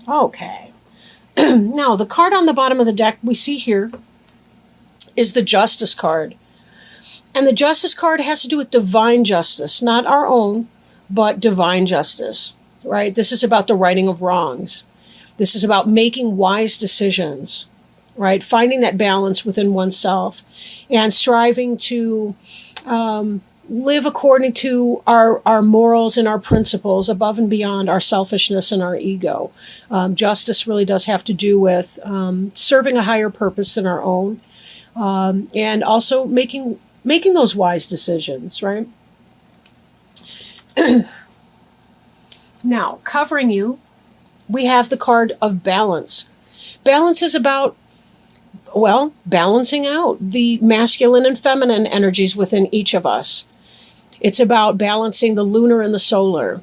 Okay. Now, the card on the bottom of the deck we see here is the Justice card. And the Justice card has to do with divine justice, not our own, but divine justice, right? This is about the righting of wrongs. This is about making wise decisions, right? Finding that balance within oneself and striving to live according to our morals and our principles above and beyond our selfishness and our ego. Justice really does have to do with serving a higher purpose than our own, and also making those wise decisions, right? Now, covering you, we have the card of balance. Balance is about, well, balancing out the masculine and feminine energies within each of us. It's about balancing the lunar and the solar,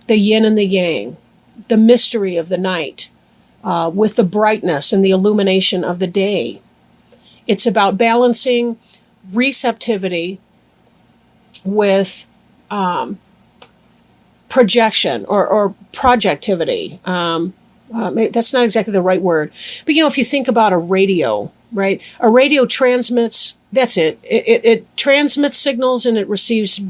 the yin and the yang, the mystery of the night, with the brightness and the illumination of the day. It's about balancing receptivity with projection or projectivity. That's not exactly the right word. But, if you think about a radio, right? A radio transmits, that's it. It transmits signals and it receives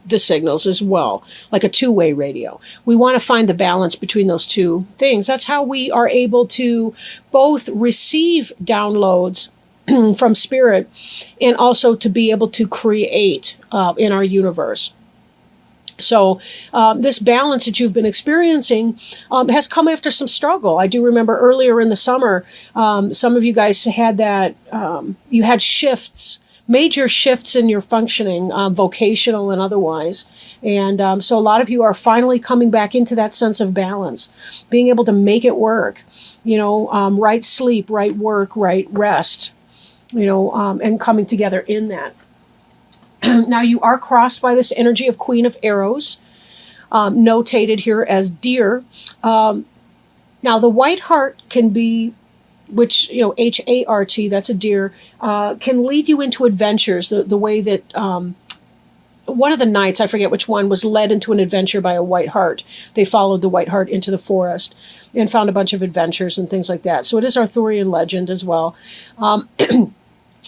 the signals as well, like a two-way radio. We want to find the balance between those two things. That's how we are able to both receive downloads from spirit and also to be able to create in our universe. So this balance that you've been experiencing has come after some struggle. I do remember earlier in the summer, some of you guys had that, you had shifts, major shifts in your functioning, vocational and otherwise. And so a lot of you are finally coming back into that sense of balance, being able to make it work, right sleep, right work, right rest, and coming together in that. Now, you are crossed by this energy of Queen of Arrows, notated here as deer. Now, the white heart can be, which, H-A-R-T, that's a deer, can lead you into adventures the way that one of the knights, I forget which one, was led into an adventure by a white hart. They followed the white hart into the forest and found a bunch of adventures and things like that. So it is Arthurian legend as well.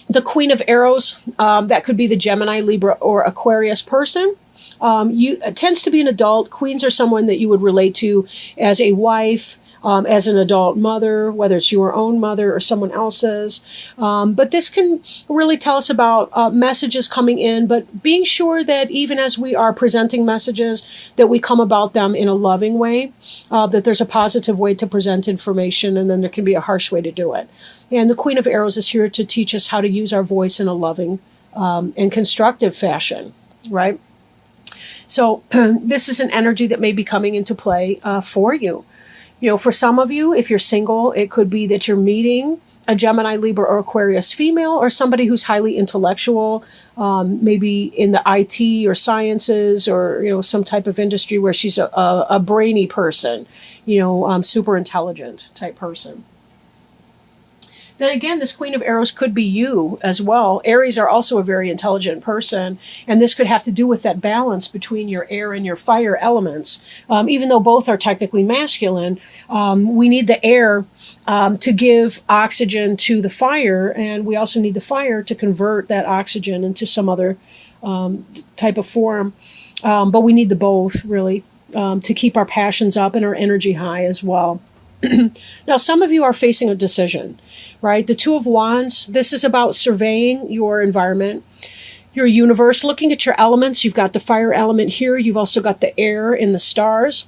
The Queen of Arrows, that could be the Gemini, Libra, or Aquarius person. Tends to be an adult. Queens are someone that you would relate to as a wife, as an adult mother, whether it's your own mother or someone else's. But this can really tell us about messages coming in, but being sure that even as we are presenting messages, that we come about them in a loving way, that there's a positive way to present information, and then there can be a harsh way to do it. And the Queen of Arrows is here to teach us how to use our voice in a loving and constructive fashion, right? So this is an energy that may be coming into play for you. For some of you, if you're single, it could be that you're meeting a Gemini, Libra, or Aquarius female, or somebody who's highly intellectual, maybe in the IT or sciences, or some type of industry where she's a brainy person, super intelligent type person. Then again, this Queen of Arrows could be you as well. Aries are also a very intelligent person, and this could have to do with that balance between your air and your fire elements. Even though both are technically masculine, we need the air to give oxygen to the fire, and we also need the fire to convert that oxygen into some other type of form. But we need the both, really, to keep our passions up and our energy high as well. Now, some of you are facing a decision, right? The Two of Wands, this is about surveying your environment, your universe, looking at your elements. You've got the fire element here. You've also got the air and the stars.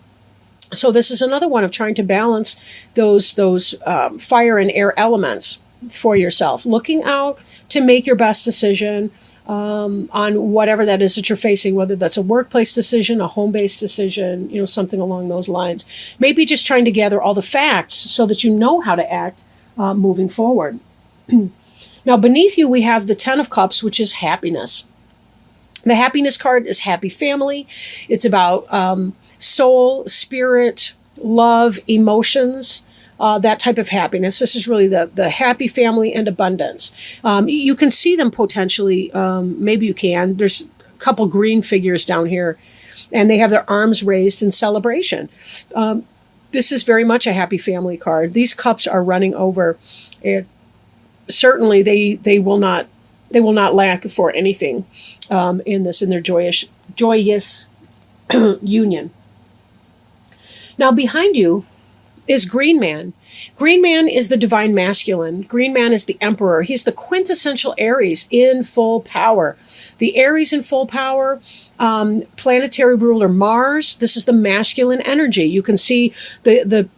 So this is another one of trying to balance those fire and air elements for yourself, looking out to make your best decision on whatever that is that you're facing, whether that's a workplace decision, a home-based decision, something along those lines. Maybe just trying to gather all the facts so that you know how to act moving forward. Now, beneath you, we have the Ten of Cups, which is happiness. The happiness card is happy family. It's about soul, spirit, love, emotions, that type of happiness. This is really the happy family and abundance. You can see them potentially. Maybe you can. There's a couple green figures down here, and they have their arms raised in celebration. This is very much a happy family card. These cups are running over. And certainly they will not lack for anything in their joyous union. Now behind you is Green Man. Green Man is the divine masculine. Green Man is the emperor. He's the quintessential Aries in full power. The Aries in full power, planetary ruler Mars. This is the masculine energy. You can see the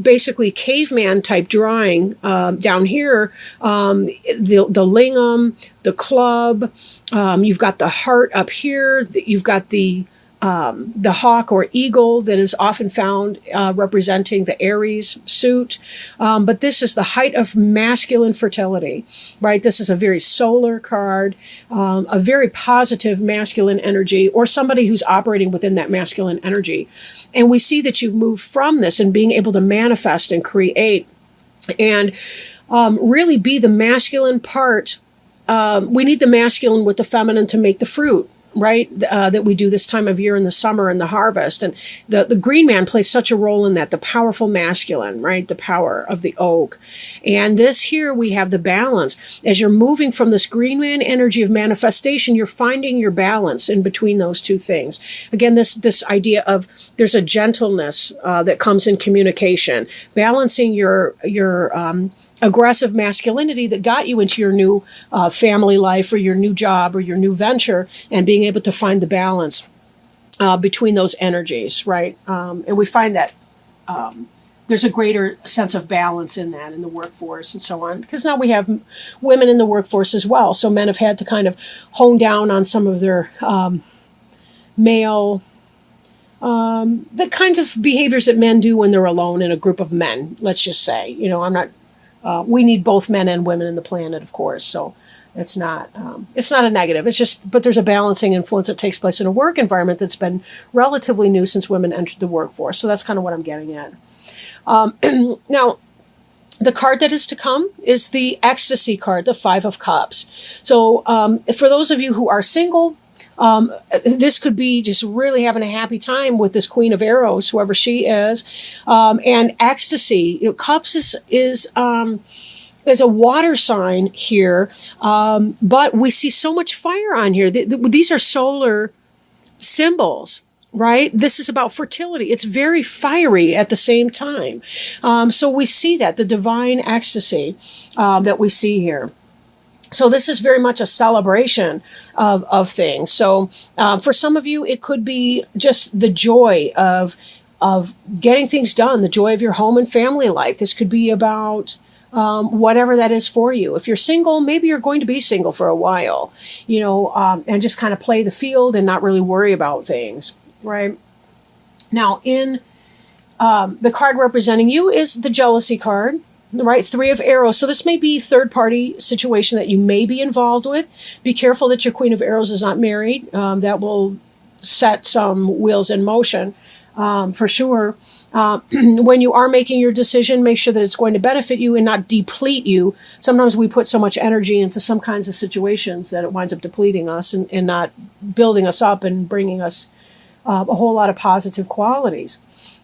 basically caveman type drawing down here. The lingam, the club. You've got the heart up here. You've got the hawk or eagle that is often found representing the Aries suit. But this is the height of masculine fertility, right? This is a very solar card, a very positive masculine energy, or somebody who's operating within that masculine energy. And we see that you've moved from this and being able to manifest and create and really be the masculine part. We need the masculine with the feminine to make the fruit, right? That we do this time of year in the summer and the harvest. And the Green Man plays such a role in that, the powerful masculine, right? The power of the oak. And this here, we have the balance. As you're moving from this Green Man energy of manifestation, you're finding your balance in between those two things. Again, this idea of there's a gentleness that comes in communication, balancing your aggressive masculinity that got you into your new family life or your new job or your new venture, and being able to find the balance between those energies, right? And we find that there's a greater sense of balance in that in the workforce and so on, because now we have women in the workforce as well. So men have had to kind of hone down on some of their male the kinds of behaviors that men do when they're alone in a group of men, let's just say. I'm not we need both men and women in the planet, of course. So it's not a negative. It's just, but there's a balancing influence that takes place in a work environment that's been relatively new since women entered the workforce. So that's kind of what I'm getting at. Now, the card that is to come is the ecstasy card, the Five of Cups. So for those of you who are single, this could be just really having a happy time with this Queen of Arrows, whoever she is. And ecstasy, cups is a water sign here. But we see so much fire on here. These are solar symbols, right? This is about fertility. It's very fiery at the same time. So we see that, the divine ecstasy that we see here. So this is very much a celebration of things. So for some of you, it could be just the joy of getting things done, the joy of your home and family life. This could be about whatever that is for you. If you're single, maybe you're going to be single for a while, and just kind of play the field and not really worry about things, right? Now, in the card representing you is the jealousy card. Right, Three of Arrows. So this may be a third-party situation that you may be involved with. Be careful that your Queen of Arrows is not married. That will set some wheels in motion for sure. When you are making your decision, make sure that it's going to benefit you and not deplete you. Sometimes we put so much energy into some kinds of situations that it winds up depleting us and not building us up and bringing us a whole lot of positive qualities.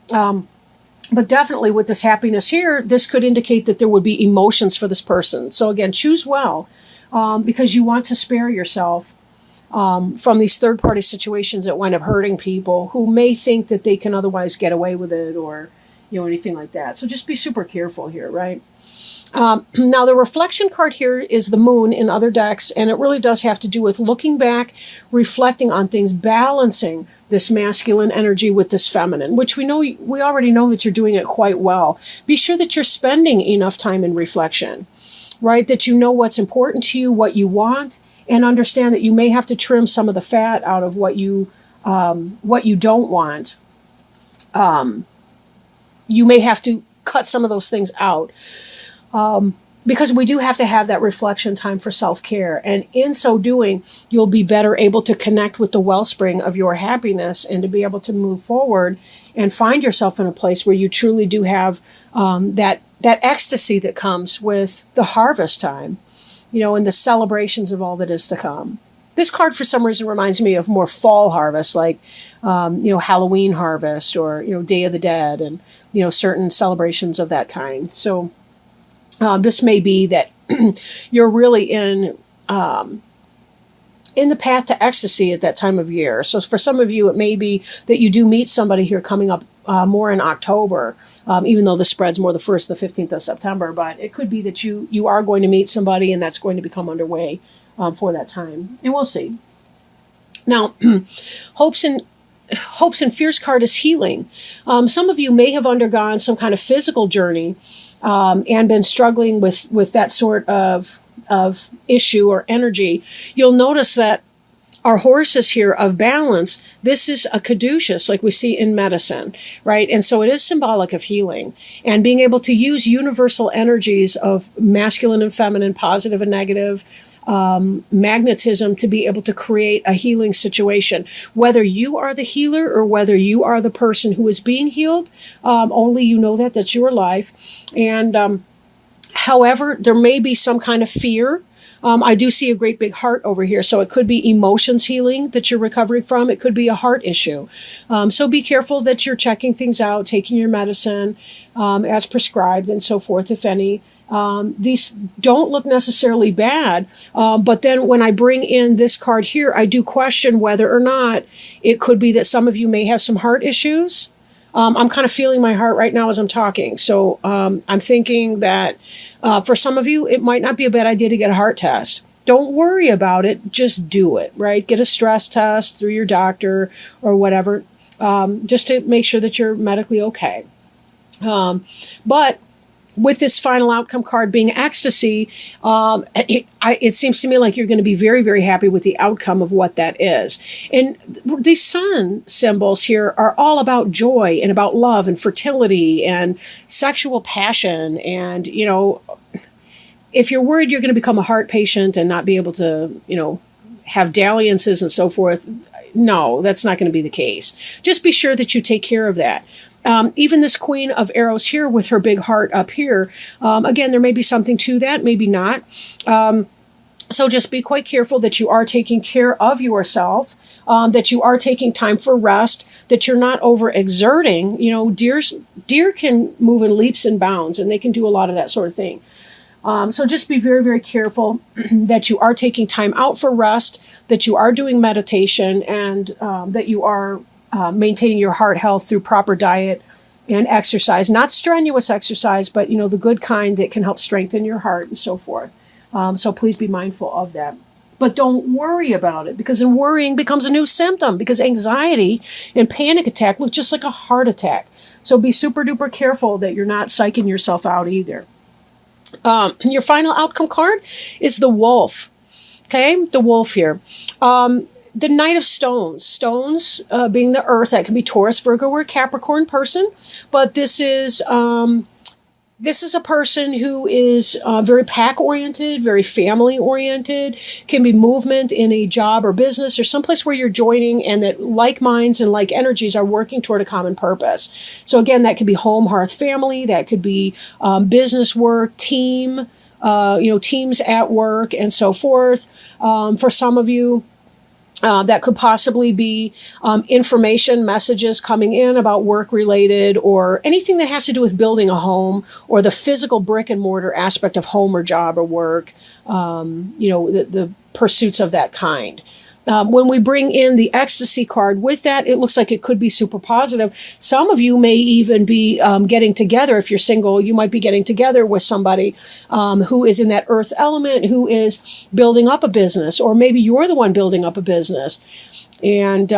But definitely with this happiness here, this could indicate that there would be emotions for this person. So again, choose well because you want to spare yourself from these third-party situations that wind up hurting people who may think that they can otherwise get away with it or anything like that. So just be super careful here, right? Now, the reflection card here is the moon in other decks, and it really does have to do with looking back, reflecting on things, balancing this masculine energy with this feminine, which we already know that you're doing it quite well. Be sure that you're spending enough time in reflection, right? That you know what's important to you, what you want, and understand that you may have to trim some of the fat out of what you don't want. You may have to cut some of those things out. Because we do have to have that reflection time for self-care. And in so doing, you'll be better able to connect with the wellspring of your happiness and to be able to move forward and find yourself in a place where you truly do have that ecstasy that comes with the harvest time, and the celebrations of all that is to come. This card, for some reason, reminds me of more fall harvest, like, Halloween harvest, or, Day of the Dead, and, certain celebrations of that kind. So this may be that you're really in the path to ecstasy at that time of year. So for some of you, it may be that you do meet somebody here coming up more in October, even though the spread's more the 1st, the 15th of September. But it could be that you are going to meet somebody, and that's going to become underway for that time. And we'll see. Now, hopes and fears card is healing. Some of you may have undergone some kind of physical journey and been struggling with that sort of issue or energy. You'll notice that our horses here of balance, this is a caduceus, like we see in medicine, right? And so it is symbolic of healing and being able to use universal energies of masculine and feminine, positive and negative, magnetism to be able to create a healing situation. Whether you are the healer or whether you are the person who is being healed, only you know that's your life. And however, there may be some kind of fear. I do see a great big heart over here. So it could be emotions healing that you're recovering from. It could be a heart issue. So be careful that you're checking things out, taking your medicine as prescribed and so forth, if any. These don't look necessarily bad, but then when I bring in this card here, I do question whether or not it could be that some of you may have some heart issues. I'm kind of feeling my heart right now as I'm talking. So I'm thinking that for some of you, it might not be a bad idea to get a heart test. Don't worry about it. Just do it, right? Get a stress test through your doctor or whatever, just to make sure that you're medically okay. But with this final outcome card being ecstasy, it seems to me like you're going to be very, very happy with the outcome of what that is. And these sun symbols here are all about joy and about love and fertility and sexual passion. And, if you're worried you're going to become a heart patient and not be able to, have dalliances and so forth, no, that's not going to be the case. Just be sure that you take care of that. Even this Queen of Arrows here with her big heart up here, again, there may be something to that, maybe not. So just be quite careful that you are taking care of yourself, that you are taking time for rest, that you're not overexerting. Deer can move in leaps and bounds, and they can do a lot of that sort of thing. So just be very, very careful that you are taking time out for rest, that you are doing meditation, and that you are maintaining your heart health through proper diet and exercise. Not strenuous exercise, but, the good kind that can help strengthen your heart and so forth. So please be mindful of that. But don't worry about it, because then worrying becomes a new symptom, because anxiety and panic attack look just like a heart attack. So be super duper careful that you're not psyching yourself out either. Your final outcome card is the wolf. Okay, the wolf here. The Knight of Stones. Stones being the earth, that can be Taurus, Virgo, or Capricorn person. But this is a person who is very pack-oriented, very family-oriented, can be movement in a job or business or someplace where you're joining, and that like minds and like energies are working toward a common purpose. So again, that could be home, hearth, family. That could be business work, team, teams at work, and so forth. For some of you, that could possibly be information, messages coming in about work-related, or anything that has to do with building a home, or the physical brick and mortar aspect of home or job or work, the pursuits of that kind. When we bring in the ecstasy card with that, it looks like it could be super positive. Some of you may even be getting together. If you're single, you might be getting together with somebody who is in that earth element, who is building up a business, or maybe you're the one building up a business and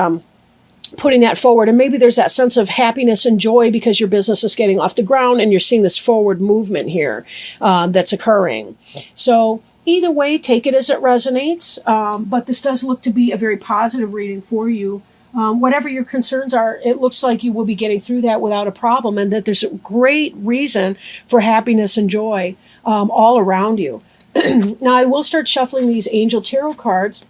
putting that forward. And maybe there's that sense of happiness and joy because your business is getting off the ground and you're seeing this forward movement here that's occurring. So either way, take it as it resonates, but this does look to be a very positive reading for you. Whatever your concerns are, it looks like you will be getting through that without a problem, and that there's a great reason for happiness and joy all around you. Now, I will start shuffling these Angel Tarot cards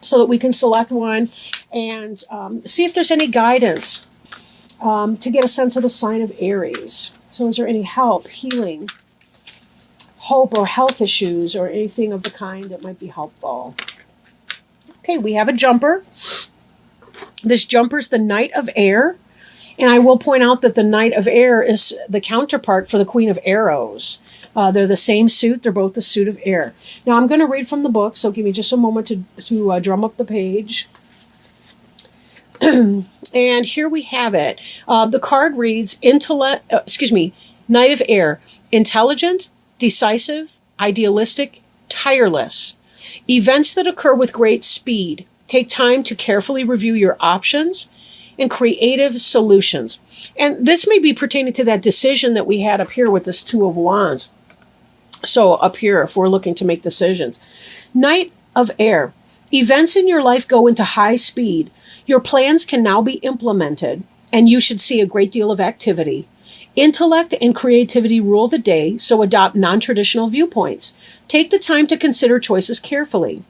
so that we can select one and see if there's any guidance to get a sense of the sign of Aries. So is there any help, healing, hope, or health issues, or anything of the kind that might be helpful? Okay, we have a jumper. This jumper's the Knight of Air. And I will point out that the Knight of Air is the counterpart for the Queen of Arrows. They're the same suit. They're both the suit of air. Now, I'm going to read from the book, so give me just a moment to drum up the page. And here we have it. The card reads, Knight of Air, intelligent, decisive, idealistic, tireless. Events that occur with great speed. Take time to carefully review your options and creative solutions. And this may be pertaining to that decision that we had up here with this Two of Wands. So up here, if we're looking to make decisions. Knight of Air. Events in your life go into high speed. Your plans can now be implemented, and you should see a great deal of activity. Intellect and creativity rule the day, so adopt non-traditional viewpoints. Take the time to consider choices carefully.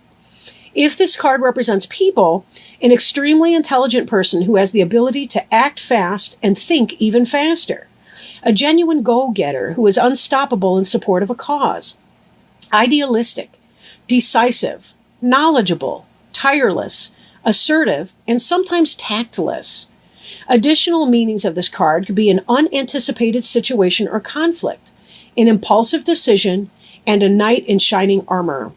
If this card represents people, an extremely intelligent person who has the ability to act fast and think even faster. A genuine go-getter who is unstoppable in support of a cause. Idealistic, decisive, knowledgeable, tireless, assertive, and sometimes tactless. Additional meanings of this card could be an unanticipated situation or conflict, an impulsive decision, and a knight in shining armor.